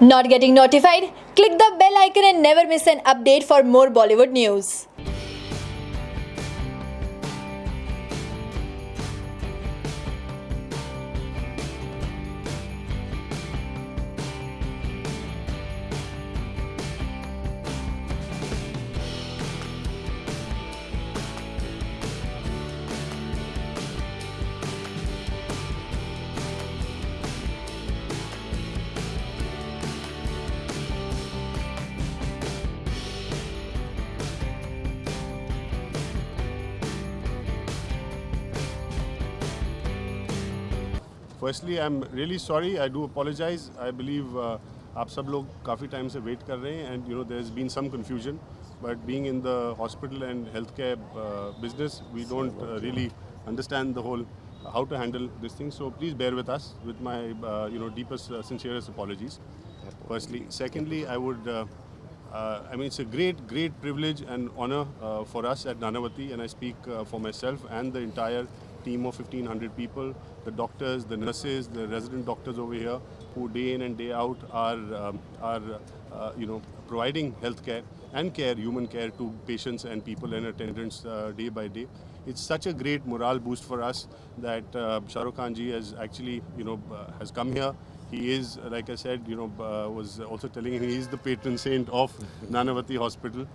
Not getting notified? Click the bell icon and never miss an update for more Bollywood news. Firstly, I'm really sorry. I do apologize. I believe आप सब लोग काफ़ी time से wait कर रहे हैं and there's been some confusion. But being in the hospital and healthcare business, we don't really understand the whole how to handle this thing. So please bear with us with my deepest, sincerest apologies. Firstly, secondly, I would. I mean, it's a great privilege and honor for us at Nanavati, and I speak for myself and the entire team of 1,500 people, the doctors, the nurses, the resident doctors over here, who day in and day out are providing health care and human care to patients and people and attendants day by day. It's such a great morale boost for us that Shahrukh Khan ji has actually has come here. He is, like I said, was also telling him he is the patron saint of Nanavati Hospital.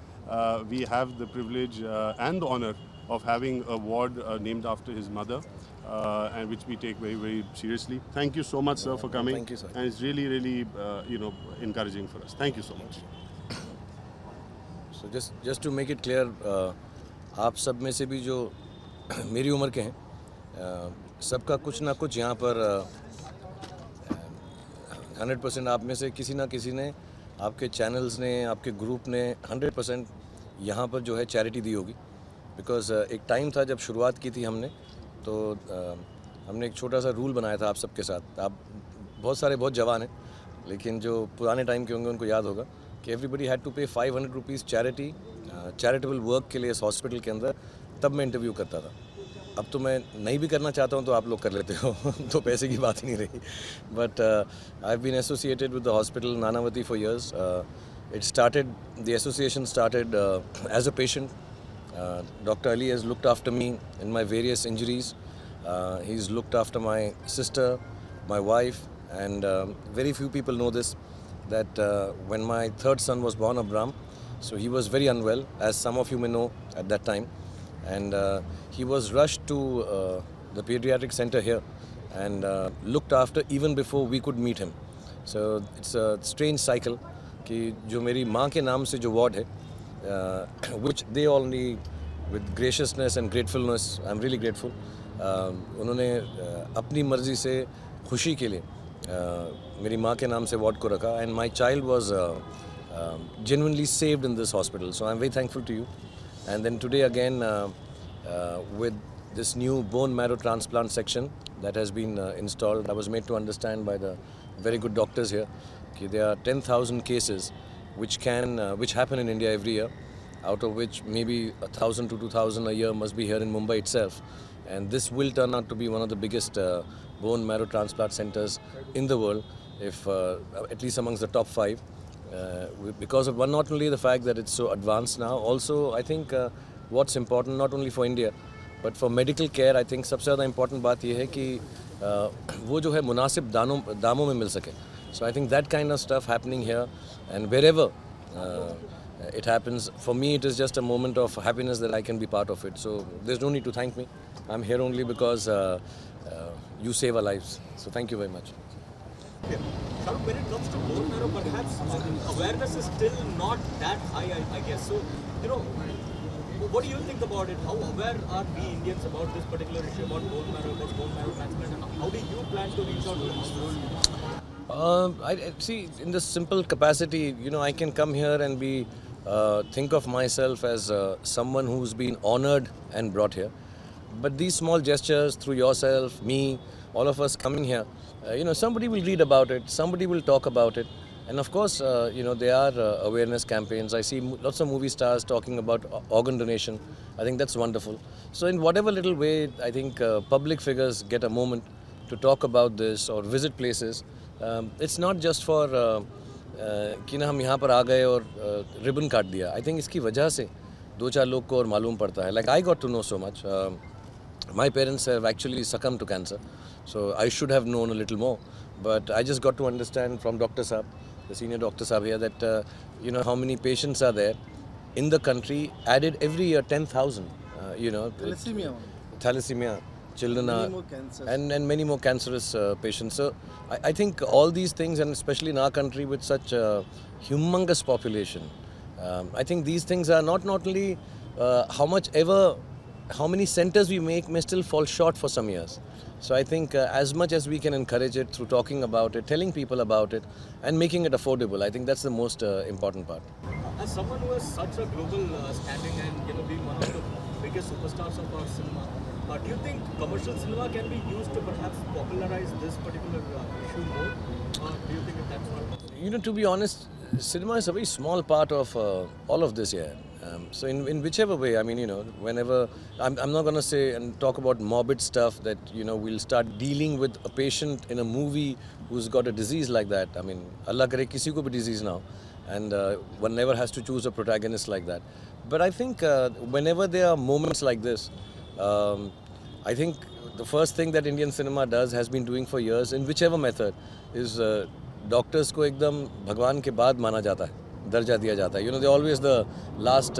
We have the privilege and the honor of having a ward named after his mother, and which we take very seriously. Thank you so much, sir, for coming. Thank you, sir. And it's really encouraging for us. Thank you so much. So just to make it clear, आप सब में से भी जो मेरी उम्र के हैं, सबका कुछ ना कुछ यहाँ पर 100% आप में से किसी ना किसी ने, आपके चैनल्स ने, आपके ग्रुप ने 100% यहाँ पर जो है चैरिटी दी होगी. बिकॉज़ एक टाइम था जब शुरुआत की थी हमने, तो हमने एक छोटा सा रूल बनाया था आप सबके साथ. आप बहुत सारे बहुत जवान हैं, लेकिन जो पुराने टाइम के होंगे उनको याद होगा कि एवरीबडी हैड टू पे 500 रुपीज़ चैरिटेबल वर्क के लिए इस हॉस्पिटल के अंदर. तब मैं इंटरव्यू करता था. अब तो मैं नहीं भी करना चाहता हूँ तो आप लोग कर लेते हो. तो पैसे की बात ही नहीं रही. But I have been associated with the hospital Nanavati for years. The association started as a patient. Dr. Ali has looked after me in my various injuries. He's looked after my sister, my wife, and very few people know this, that when my third son was born, Abram, so he was very unwell, as some of you may know at that time, and he was rushed to the pediatric center here and looked after even before we could meet him. So it's a strange cycle कि जो मेरी माँ के नाम से जो ward है, which they only with graciousness and gratefulness, I'm really grateful. उन्होंने अपनी मर्जी से खुशी के लिए मेरी माँ के नाम से वार्ड को रखा, and my child was genuinely saved in this hospital. So I'm very thankful to you. And then today again with this new bone marrow transplant section that has been installed, I was made to understand by the very good doctors here that there are 10,000 cases which happen in India every year, out of which maybe 1,000 to 2,000 a year must be here in Mumbai itself. And this will turn out to be one of the biggest bone marrow transplant centers in the world, if at least amongst the top 5. Because of not only the fact that it's so advanced now, also I think what's important not only for India but for medical care, I think सबसे ज़्यादा important बात ये है कि वो जो है मुनासिब दामों में मिल सके. So I think that kind of stuff happening here, and wherever it happens, for me it is just a moment of happiness that I can be part of it. So there's no need to thank me. I'm here only because you save our lives. So thank you very much. Okay. Shahrukh, when it comes to bone marrow, perhaps awareness is still not that high, I guess. So, what do you think about it? How aware are we Indians about this particular issue, about bone marrow transplant, and how do you plan to reach out to the I see, in the simple capacity, I can come here and think of myself as someone who's been honored and brought here. But these small gestures through yourself, me, all of us coming here, somebody will read about it, somebody will talk about it. And of course, there are awareness campaigns. I see lots of movie stars talking about organ donation. I think that's wonderful. So in whatever little way, I think public figures get a moment to talk about this or visit places, it's not just for कि ना हम यहाँ पर आ गए और ribbon काट दिया. I think इसकी वजह से दो चार लोग को और मालूम पड़ता है. Like I got to know so much. My parents have actually succumbed to cancer, so I should have known a little more. But I just got to understand from Dr. Saab, the senior Dr. Saab here, that how many patients are there in the country. Added every year 10,000. Thalassemia, children are, and many more cancerous patients. So I think all these things, and especially in our country with such a humongous population, I think these things are not only how many centers we make may still fall short for some years. So I think as much as we can encourage it through talking about it, telling people about it, and making it affordable, I think that's the most important part. As someone who has such a global standing and being one of the biggest superstars of our cinema, do you think commercial cinema can be used to perhaps popularize this particular issue more? Or do you think that's not possible? To be honest, cinema is a very small part of all of this here. So in whichever way, I mean, whenever, I'm not going to say and talk about morbid stuff that, we'll start dealing with a patient in a movie who's got a disease like that. I mean, Allah kare kisi ko bhi disease now. And one never has to choose a protagonist like that. But I think whenever there are moments like this, I think the first thing that Indian cinema does, has been doing for years, in whichever method, is doctors को एकदम भगवान के बाद माना जाता है, दर्जा दिया जाता है. They're always the last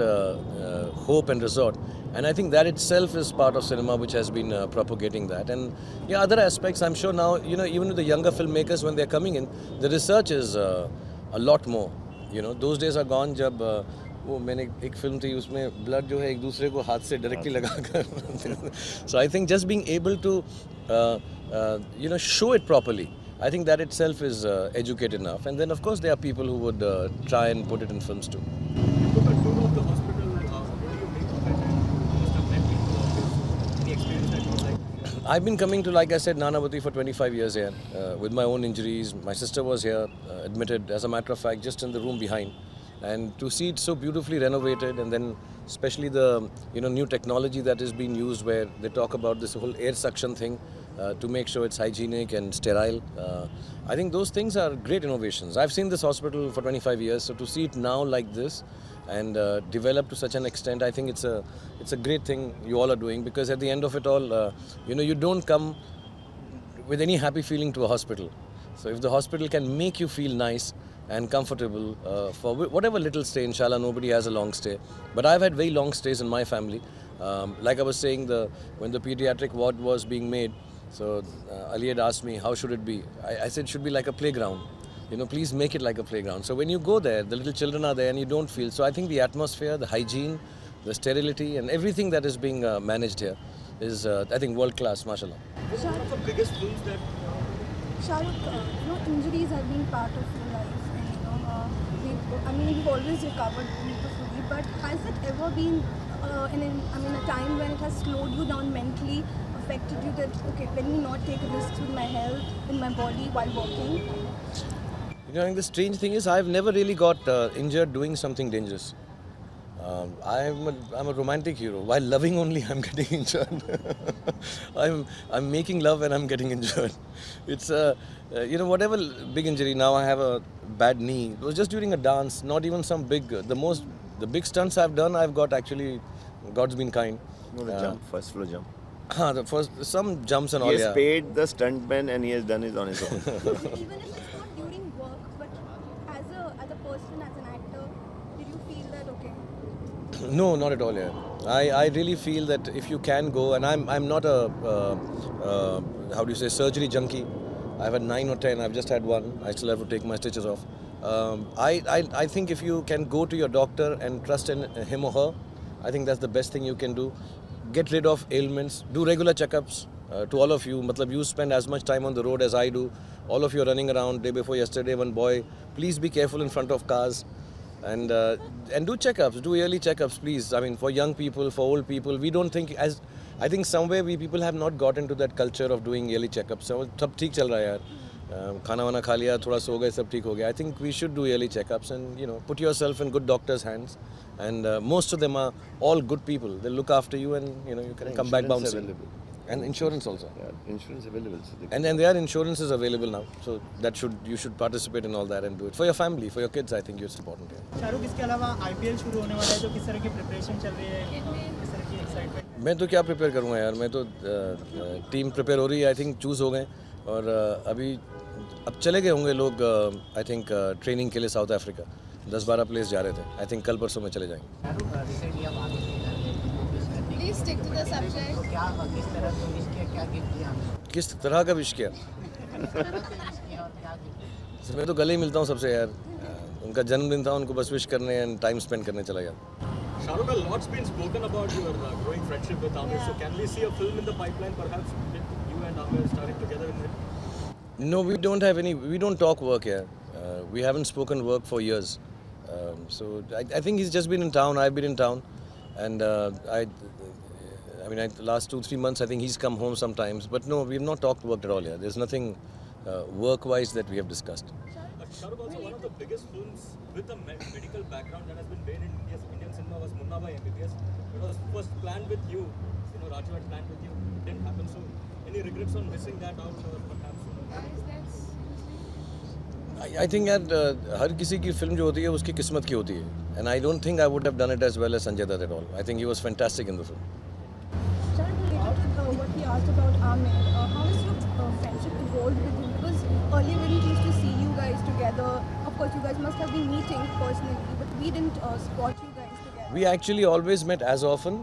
hope and resort. And I think that itself is part of cinema which has been propagating that. And other aspects, I'm sure now, even with the younger filmmakers, when they're coming in, the research is a lot more. Those days are gone जब वो मैंने एक film थी उसमें blood जो है एक दूसरे को हाथ से डायरेक्टली लगाकर. So I think just being able to show it properly, I think that itself is educated enough. And then of course there are people who would try and put it in films too. You took a tour of the hospital. What do you make of it? And you must have met people of any experience that you like? I've been coming to, like I said, Nanavati for 25 years here with my own injuries. My sister was here, admitted, as a matter of fact, just in the room behind. And to see it so beautifully renovated, and then especially the new technology that is being used, where they talk about this whole air suction thing to make sure it's hygienic and sterile. I think those things are great innovations. I've seen this hospital for 25 years, so to see it now like this and develop to such an extent, I think it's a great thing you all are doing, because at the end of it all, you don't come with any happy feeling to a hospital. So if the hospital can make you feel nice and comfortable for whatever little stay, inshallah nobody has a long stay, but I've had very long stays in my family. Like I was saying, when the pediatric ward was being made, so Ali had asked me how should it be. I said it should be like a playground. Please make it like a playground. So when you go there, the little children are there and you don't feel. So I think the atmosphere, the hygiene, the sterility and everything that is being managed here is I think world class, mashallah. What are one of the biggest films that Shahrukh, injuries have been part of your life, and you've always recovered beautifully. But has it ever been a time when it has slowed you down mentally, affected you that let me not take risks with my health, in my body while walking? The strange thing is I've never really got injured doing something dangerous. I'm a romantic hero. While loving only, I'm getting injured. I'm making love and I'm getting injured. It's whatever big injury. Now I have a bad knee. It was just during a dance, not even some big. The big stunts I've done, I've got actually. God's been kind. The jump, first floor jump. Some jumps and all. He has paid the stuntman and he has done it on his own. Even if it's not during work, but as a person, as an actor, did you feel that No, not at all. I really feel that if you can go, and I'm not a surgery junkie. I've had 9 or 10. I've just had one. I still have to take my stitches off. I think if you can go to your doctor and trust in him or her, I think that's the best thing you can do. Get rid of ailments. Do regular checkups. To all of you, you spend as much time on the road as I do. All of you are running around. Day before yesterday, one boy. Please be careful in front of cars. And do checkups, do yearly checkups, please. I mean, for young people, for old people, we don't think I think somewhere we people have not got into that culture of doing yearly checkups. So, सब ठीक चल रहा है यार. खाना वाना खा लिया, थोड़ा सो गए, सब ठीक हो गया. I think we should do yearly checkups and put yourself in good doctors' hands. And most of them are all good people. They look after you and you can come back bouncing. And insurance also. Yeah, insurance available. So they And there are insurances available now, so you should participate in all that and do it for your family, for your kids. I think it's important. Yeah. Shahrukh, इसके अलावा IPL शुरू होने वाला है तो किस तरह की प्रिपरेशन चल रही है, किस तरह की एक्साइटमेंट? मैं तो क्या प्रिपेयर करूँगा यार, मैं तो टीम प्रिपेयर हो रही है, आई थिंक चूज़ हो गए और अभी अब चले गए होंगे लोग आई थिंक ट्रेनिंग के लिए साउथ अफ्रीका 10-12 प्लेयर्स जा रहे थे, आई थिंक कल परसों में चले जाएंगे। Please stick to the subject. किस तरह का विश किया? मैं तो गले ही मिलता हूँ सबसे यार, उनका जन्मदिन था, उनको बस विश करने एंड टाइम स्पेंड करने चला गया। Shahrukh, a lot's been spoken about your growing friendship with Amir. So can we see a film in the pipeline, perhaps, with you and Amir starring together in it? No, we don't talk work here. We haven't spoken work for years. So I think he's just been in town, I've been in town. And the last 2-3 months, I think he's come home sometimes. But no, we've not talked work at all here. There's nothing work-wise that we have discussed. Shahrukh, also one of the biggest films with a medical background that has been made in Indian cinema was Munna Bhai MBBS. It was first planned with you. Raju had planned with you. It didn't happen. So any regrets on missing that out or perhaps? I think यार हर किसी की film जो होती है उसकी किस्मत की होती है, and I don't think I would have done it as well as Sanjay Dutt at all. I think he was fantastic in the film. Shahrukh, related to what he asked about Amir, how has your friendship evolved with him? Because earlier when we used to see you guys together, of course you guys must have been meeting personally, but we didn't spot you guys together. We actually always met as often.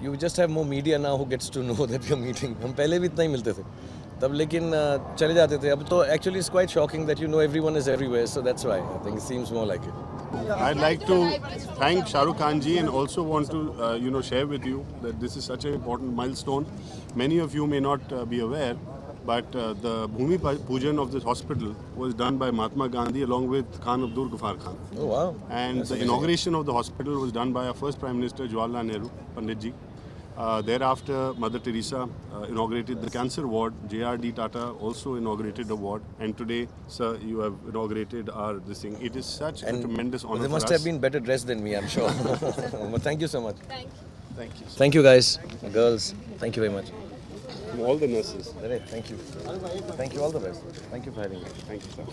You just have more media now who gets to know that you're meeting. हम पहले भी इतना ही मिलते थे तब, लेकिन चले जाते थे. अब तो actually it's quite shocking that everyone is everywhere, so that's why I think it seems more like it. I'd like to thank Shahrukh Khan ji and also want to share with you that this is such an important milestone. Many of you may not be aware, but the Bhumi Pujan of this hospital was done by Mahatma Gandhi along with Khan Abdul Ghaffar Khan. Oh wow! And That's the amazing. inauguration of the hospital was done by our first Prime Minister Jawaharlal Nehru, Pandit ji. Thereafter, Mother Teresa inaugurated the cancer ward. J.R.D. Tata also inaugurated the ward. And today, sir, you have inaugurated this thing. It is such a tremendous honor They for must us. have been better dressed than me, I'm sure. But thank you so much. Thank you. Thank you. Thank you guys, girls. Thank you very much. To all the nurses. Thank you. Thank you, all the best. Thank you for having me. Thank you, sir.